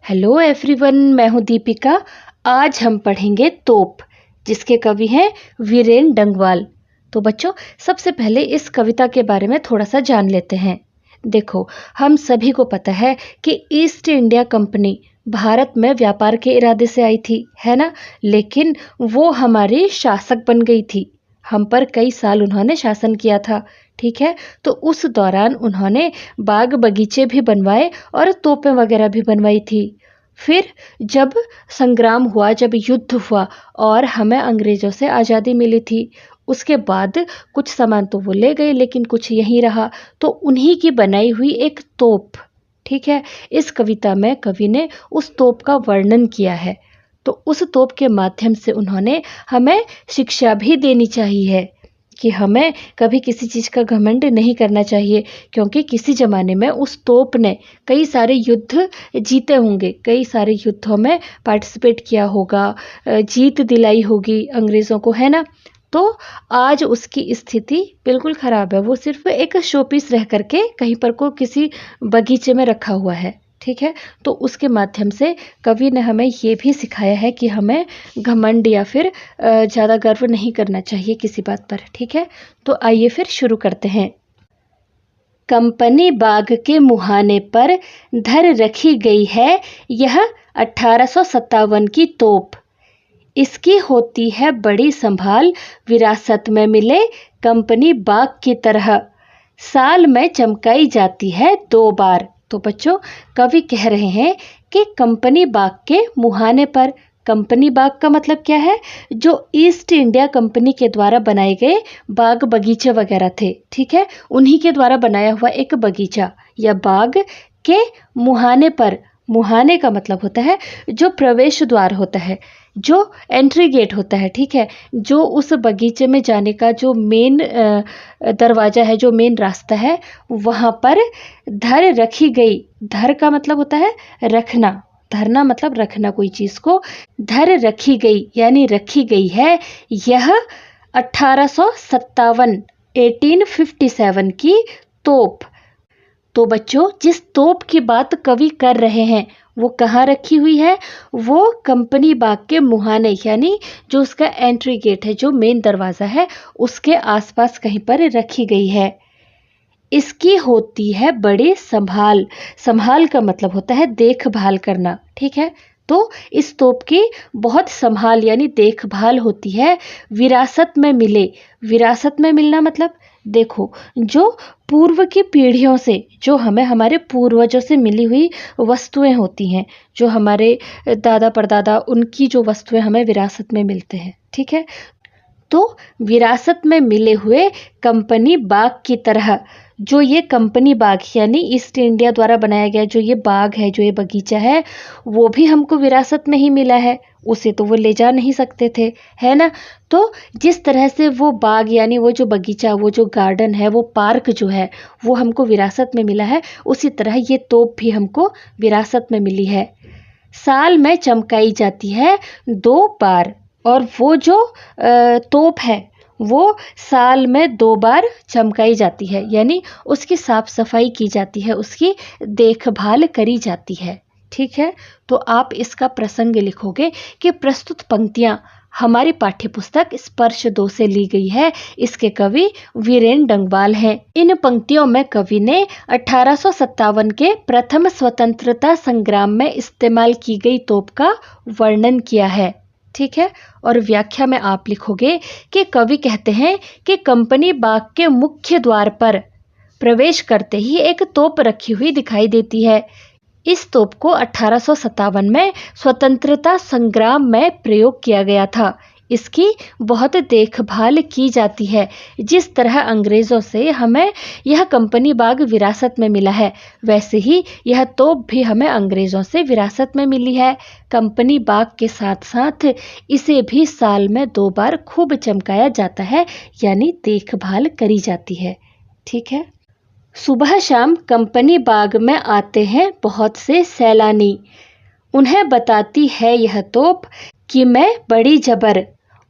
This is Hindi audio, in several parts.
हेलो एवरीवन, मैं हूँ दीपिका। आज हम पढ़ेंगे तोप, जिसके कवि हैं वीरेन डंगवाल। तो बच्चों, सबसे पहले इस कविता के बारे में थोड़ा सा जान लेते हैं। देखो, हम सभी को पता है कि ईस्ट इंडिया कंपनी भारत में व्यापार के इरादे से आई थी, है ना। लेकिन वो हमारी शासक बन गई थी। हम पर कई साल उन्होंने शासन किया था, ठीक है। तो उस दौरान उन्होंने बाग बगीचे भी बनवाए और तोपें वगैरह भी बनवाई थी। फिर जब संग्राम हुआ, जब युद्ध हुआ और हमें अंग्रेज़ों से आज़ादी मिली थी, उसके बाद कुछ सामान तो वो ले गए, लेकिन कुछ यहीं रहा। तो उन्हीं की बनाई हुई एक तोप, ठीक है। इस कविता में कवि ने उस तोप का वर्णन किया है। तो उस तोप के माध्यम से उन्होंने हमें शिक्षा भी देनी चाहिए कि हमें कभी किसी चीज़ का घमंड नहीं करना चाहिए, क्योंकि किसी ज़माने में उस तोप ने कई सारे युद्ध जीते होंगे, कई सारे युद्धों में पार्टिसिपेट किया होगा, जीत दिलाई होगी अंग्रेज़ों को, है ना। तो आज उसकी स्थिति बिल्कुल ख़राब है। वो सिर्फ एक शो पीस रह करके कहीं पर को किसी बगीचे में रखा हुआ है, ठीक है। तो उसके माध्यम से कवि ने हमें ये भी सिखाया है कि हमें घमंड या फिर ज़्यादा गर्व नहीं करना चाहिए किसी बात पर, ठीक है। तो आइए फिर शुरू करते हैं। कंपनी बाग के मुहाने पर धर रखी गई है यह 1857 की तोप। इसकी होती है बड़ी संभाल, विरासत में मिले कंपनी बाग की तरह। साल में चमकाई जाती है 2 बार। तो बच्चों, कवि कह रहे हैं कि कंपनी बाग के मुहाने पर, कंपनी बाग का मतलब क्या है? जो ईस्ट इंडिया कंपनी के द्वारा बनाए गए बाग बगीचे वगैरह थे, ठीक है। उन्हीं के द्वारा बनाया हुआ एक बगीचा या बाग के मुहाने पर। मुहाने का मतलब होता है जो प्रवेश द्वार होता है, जो एंट्री गेट होता है, ठीक है। जो उस बगीचे में जाने का जो मेन दरवाज़ा है, जो मेन रास्ता है, वहाँ पर धर रखी गई। धर का मतलब होता है रखना, धरना मतलब रखना कोई चीज़ को। धर रखी गई यानी रखी गई है यह 1857 1857 की तोप। तो बच्चों, जिस तोप की बात कवि कर रहे हैं वो कहाँ रखी हुई है? वो कंपनी बाग के मुहाने यानी जो उसका एंट्री गेट है, जो मेन दरवाज़ा है, उसके आसपास कहीं पर रखी गई है। इसकी होती है बड़ी संभाल। संभाल का मतलब होता है देखभाल करना, ठीक है। तो इस तोप की बहुत संभाल यानी देखभाल होती है। विरासत में मिले। विरासत में मिलना मतलब देखो, जो पूर्व की पीढ़ियों से, जो हमें हमारे पूर्वजों से मिली हुई वस्तुएं होती हैं, जो हमारे दादा परदादा, उनकी जो वस्तुएं हमें विरासत में मिलते हैं, ठीक है। तो विरासत में मिले हुए कंपनी बाग की तरह, जो ये कंपनी बाग यानी ईस्ट इंडिया द्वारा बनाया गया जो ये बाग है, जो ये बगीचा है, वो भी हमको विरासत में ही मिला है। उसे तो वो ले जा नहीं सकते थे, है ना। तो जिस तरह से वो बाग यानी वो जो बगीचा, वो जो गार्डन है, वो पार्क जो है, वो हमको विरासत में मिला है, उसी तरह ये तोप भी हमको विरासत में मिली है। साल में चमकाई जाती है 2 बार। और वो जो तोप है वो साल में 2 बार चमकाई जाती है, यानी उसकी साफ सफाई की जाती है, उसकी देखभाल करी जाती है, ठीक है। तो आप इसका प्रसंग लिखोगे कि प्रस्तुत पंक्तियाँ हमारी पाठ्यपुस्तक स्पर्श 2 से ली गई है। इसके कवि वीरेन डंगवाल हैं। इन पंक्तियों में कवि ने 1857 के प्रथम स्वतंत्रता संग्राम में इस्तेमाल की गई तोप का वर्णन किया है, ठीक है। और व्याख्या में आप लिखोगे कि कवि कहते हैं कि कंपनी बाग के मुख्य द्वार पर प्रवेश करते ही एक तोप रखी हुई दिखाई देती है। इस तोप को 1857 में स्वतंत्रता संग्राम में प्रयोग किया गया था। इसकी बहुत देखभाल की जाती है। जिस तरह अंग्रेज़ों से हमें यह कंपनी बाग विरासत में मिला है, वैसे ही यह तोप भी हमें अंग्रेज़ों से विरासत में मिली है। कंपनी बाग के साथ साथ इसे भी साल में 2 बार खूब चमकाया जाता है, यानी देखभाल करी जाती है, ठीक है। सुबह शाम कंपनी बाग में आते हैं बहुत से सैलानी। उन्हें बताती है यह तोप कि मैं बड़ी जबर,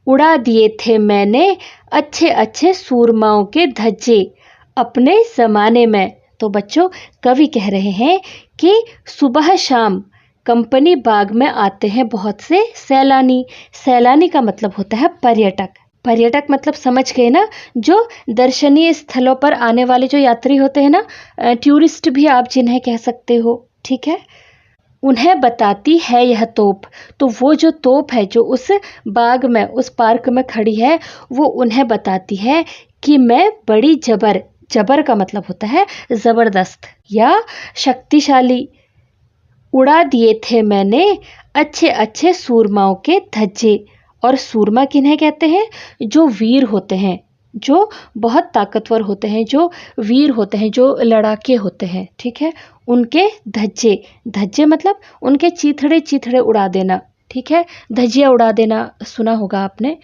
उड़ा दिए थे मैंने अच्छे अच्छे सूरमाओं के धज्जे अपने ज़माने में। तो बच्चों, कवि कह रहे हैं कि सुबह शाम कंपनी बाग में आते हैं बहुत से सैलानी। सैलानी का मतलब होता है पर्यटक। पर्यटक मतलब समझ गए ना, जो दर्शनीय स्थलों पर आने वाले जो यात्री होते हैं ना, टूरिस्ट भी आप जिन्हें कह सकते हो, ठीक है। उन्हें बताती है यह तोप। तो वो जो तोप है जो उस बाग में, उस पार्क में खड़ी है, वो उन्हें बताती है कि मैं बड़ी जबर, जबर का मतलब होता है ज़बरदस्त या शक्तिशाली, उड़ा दिए थे मैंने अच्छे अच्छे सूरमाओं के धज्जे। और सूरमा किन्हें कहते हैं? जो वीर होते हैं, जो बहुत ताकतवर होते हैं, जो वीर होते हैं, जो लड़ाके होते हैं, ठीक है, उनके धज्जे। धज्जे मतलब उनके चीथड़े चीथड़े उड़ा देना, ठीक है, धज्जियाँ उड़ा देना सुना होगा आपने।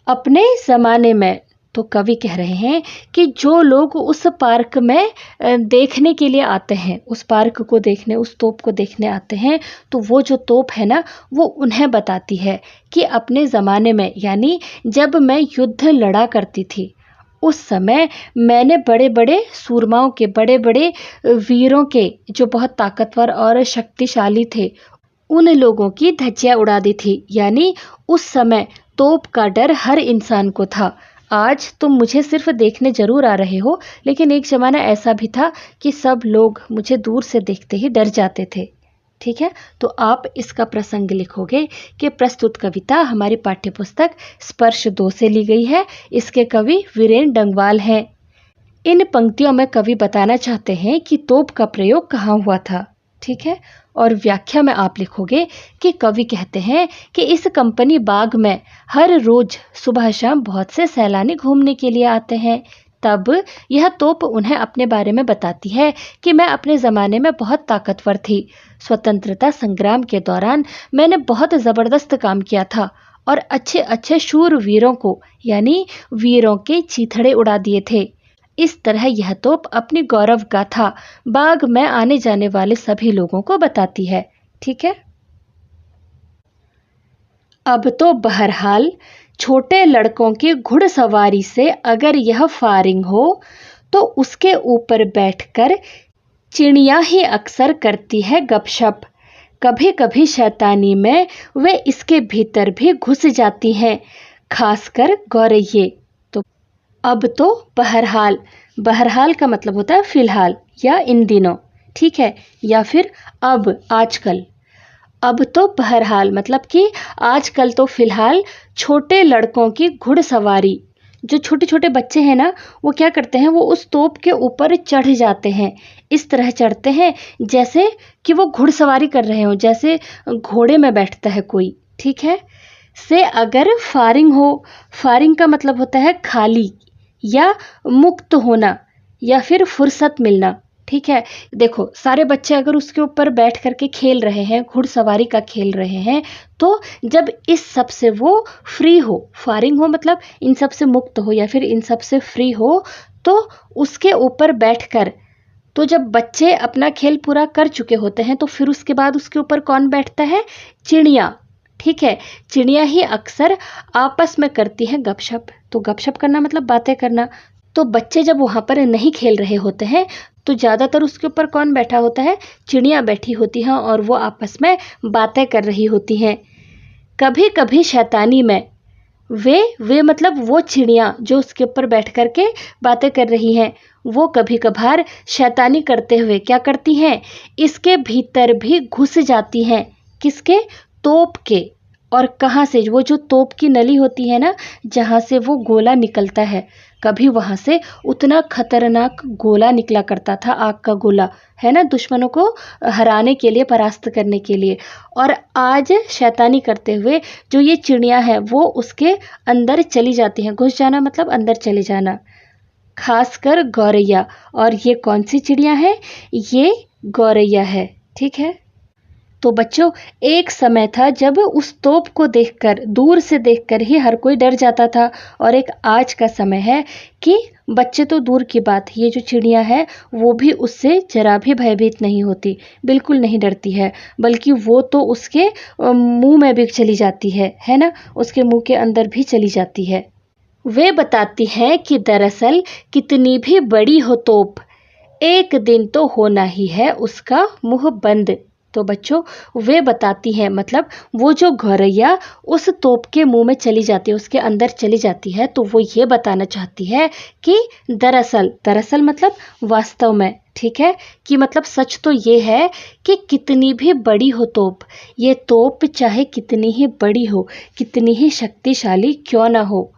अपने ज़माने में, तो कवि कह रहे हैं कि जो लोग उस पार्क में देखने के लिए आते हैं, उस पार्क को देखने, उस तोप को देखने आते हैं, तो वो जो तोप है ना, वो उन्हें बताती है कि अपने ज़माने में, यानी जब मैं युद्ध लड़ा करती थी, उस समय मैंने बड़े बड़े सूरमाओं के, बड़े बड़े वीरों के, जो बहुत ताकतवर और शक्तिशाली थे, उन लोगों की धज्जियाँ उड़ा दी थी। यानी उस समय तोप का डर हर इंसान को था। आज तुम मुझे सिर्फ देखने जरूर आ रहे हो, लेकिन एक ज़माना ऐसा भी था कि सब लोग मुझे दूर से देखते ही डर जाते थे, ठीक है। तो आप इसका प्रसंग लिखोगे कि प्रस्तुत कविता हमारी पाठ्यपुस्तक स्पर्श 2 से ली गई है। इसके कवि वीरेन डंगवाल हैं। इन पंक्तियों में कवि बताना चाहते हैं कि तोप का प्रयोग कहाँ हुआ था, ठीक है। और व्याख्या में आप लिखोगे कि कवि कहते हैं कि इस कंपनी बाग में हर रोज सुबह शाम बहुत से सैलानी घूमने के लिए आते हैं। तब यह तोप उन्हें अपने बारे में बताती है कि मैं अपने ज़माने में बहुत ताकतवर थी। स्वतंत्रता संग्राम के दौरान मैंने बहुत ज़बरदस्त काम किया था और अच्छे अच्छे शूरवीरों को, यानी वीरों के चीथड़े उड़ा दिए थे। इस तरह यह तोप अपनी गौरव गाथा बाग में आने जाने वाले सभी लोगों को बताती है, ठीक है। अब तो बहरहाल छोटे लड़कों की घुड़सवारी से अगर यह फारिंग हो, तो उसके ऊपर बैठकर चिड़िया ही अक्सर करती है गपशप। कभी कभी शैतानी में वे इसके भीतर भी घुस जाती हैं, खासकर गौरैये। तो अब तो बहरहाल, बहरहाल का मतलब होता है फिलहाल या इन दिनों, ठीक है, या फिर अब, आजकल। अब तो बहरहाल मतलब कि आजकल, तो फिलहाल छोटे लड़कों की घुड़सवारी, जो छोटे छोटे बच्चे हैं ना, वो क्या करते हैं, वो उस तोप के ऊपर चढ़ जाते हैं। इस तरह चढ़ते हैं जैसे कि वो घुड़सवारी कर रहे हों, जैसे घोड़े में बैठता है कोई, ठीक है। से अगर फारिंग हो, फारिंग का मतलब होता है खाली या मुक्त होना या फिर फुर्सत मिलना, ठीक है। देखो, सारे बच्चे अगर उसके ऊपर बैठ करके खेल रहे हैं, घुड़सवारी का खेल रहे हैं, तो जब इस सब से वो फ्री हो, फारिंग हो मतलब इन सब से मुक्त हो या फिर इन सब से फ्री हो, तो उसके ऊपर बैठकर, तो जब बच्चे अपना खेल पूरा कर चुके होते हैं, तो फिर उसके बाद उसके ऊपर कौन बैठता है? चिड़िया, ठीक है। चिड़िया ही अक्सर आपस में करती हैं गपशप। तो गपशप करना मतलब बातें करना। तो बच्चे जब वहाँ पर नहीं खेल रहे होते हैं, तो ज़्यादातर उसके ऊपर कौन बैठा होता है? चिड़िया बैठी होती हैं और वो आपस में बातें कर रही होती हैं। कभी कभी शैतानी में, वे मतलब वो चिड़िया जो उसके ऊपर बैठ कर के बातें कर रही हैं, वो कभी कभार शैतानी करते हुए क्या करती हैं? इसके भीतर भी घुस जाती हैं। किसके? तोप के। और कहाँ से? वो जो तोप की नली होती है ना, जहाँ से वो गोला निकलता है, कभी वहाँ से उतना खतरनाक गोला निकला करता था, आग का गोला, है ना, दुश्मनों को हराने के लिए, परास्त करने के लिए। और आज शैतानी करते हुए जो ये चिड़िया है, वो उसके अंदर चली जाती हैं। घुस जाना मतलब अंदर चले जाना। खासकर गौरैया। और ये कौन सी चिड़िया है? ये गौरैया है, ठीक है। तो बच्चों, एक समय था जब उस तोप को देखकर, दूर से देखकर ही हर कोई डर जाता था, और एक आज का समय है कि बच्चे तो दूर की बात, ये जो चिड़िया है वो भी उससे जरा भी भयभीत नहीं होती, बिल्कुल नहीं डरती है, बल्कि वो तो उसके मुंह में भी चली जाती है ना, उसके मुंह के अंदर भी चली जाती है। वे बताती हैं कि दरअसल कितनी भी बड़ी हो तोप, एक दिन तो होना ही है उसका मुंह बंद। तो बच्चों वे बताती है, मतलब वो जो गौरैया उस तोप के मुंह में चली जाती है, उसके अंदर चली जाती है, तो वो ये बताना चाहती है कि दरअसल मतलब वास्तव में, ठीक है, कि मतलब सच तो ये है कि कितनी भी बड़ी हो तोप, ये तोप चाहे कितनी ही बड़ी हो, कितनी ही शक्तिशाली क्यों ना हो,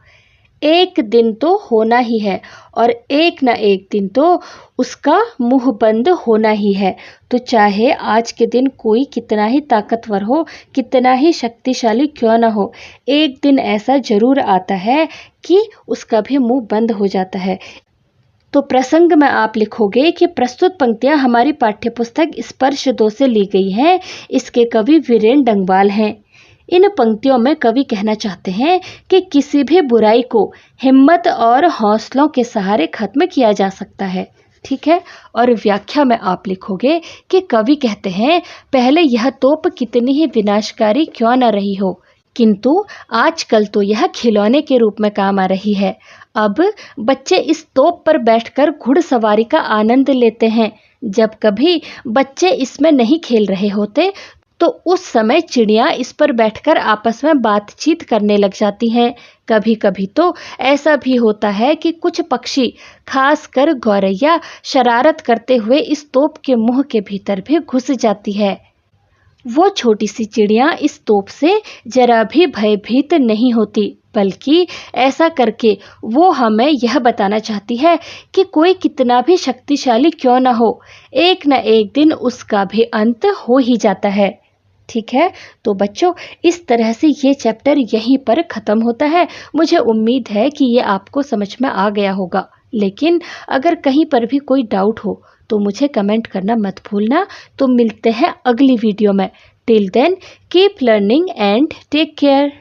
एक दिन तो होना ही है और एक ना एक दिन तो उसका मुंह बंद होना ही है। तो चाहे आज के दिन कोई कितना ही ताकतवर हो, कितना ही शक्तिशाली क्यों ना हो, एक दिन ऐसा जरूर आता है कि उसका भी मुंह बंद हो जाता है। तो प्रसंग में आप लिखोगे कि प्रस्तुत पंक्तियां हमारी पाठ्यपुस्तक स्पर्श 2 से ली गई हैं। इसके कवि वीरेंद्र डंगवाल हैं। इन पंक्तियों में कवि कहना चाहते हैं कि किसी भी बुराई को हिम्मत और हौसलों के सहारे खत्म किया जा सकता है, ठीक है। और व्याख्या में आप लिखोगे कि कवि कहते हैं, पहले यह तोप कितनी ही विनाशकारी क्यों न रही हो, किंतु आजकल तो यह खिलौने के रूप में काम आ रही है। अब बच्चे इस तोप पर बैठकर घुड़सवारी का आनंद लेते हैं। जब कभी बच्चे इसमें नहीं खेल रहे होते तो उस समय चिड़ियाँ इस पर बैठकर आपस में बातचीत करने लग जाती हैं। कभी कभी तो ऐसा भी होता है कि कुछ पक्षी, खासकर गौरैया, शरारत करते हुए इस तोप के मुंह के भीतर भी घुस जाती है। वो छोटी सी चिड़िया इस तोप से जरा भी भयभीत नहीं होती, बल्कि ऐसा करके वो हमें यह बताना चाहती है कि कोई कितना भी शक्तिशाली क्यों ना हो, एक न एक दिन उसका भी अंत हो ही जाता है, ठीक है। तो बच्चों इस तरह से ये चैप्टर यहीं पर ख़त्म होता है। मुझे उम्मीद है कि ये आपको समझ में आ गया होगा, लेकिन अगर कहीं पर भी कोई डाउट हो तो मुझे कमेंट करना मत भूलना। तो मिलते हैं अगली वीडियो में। Till then keep learning and take care.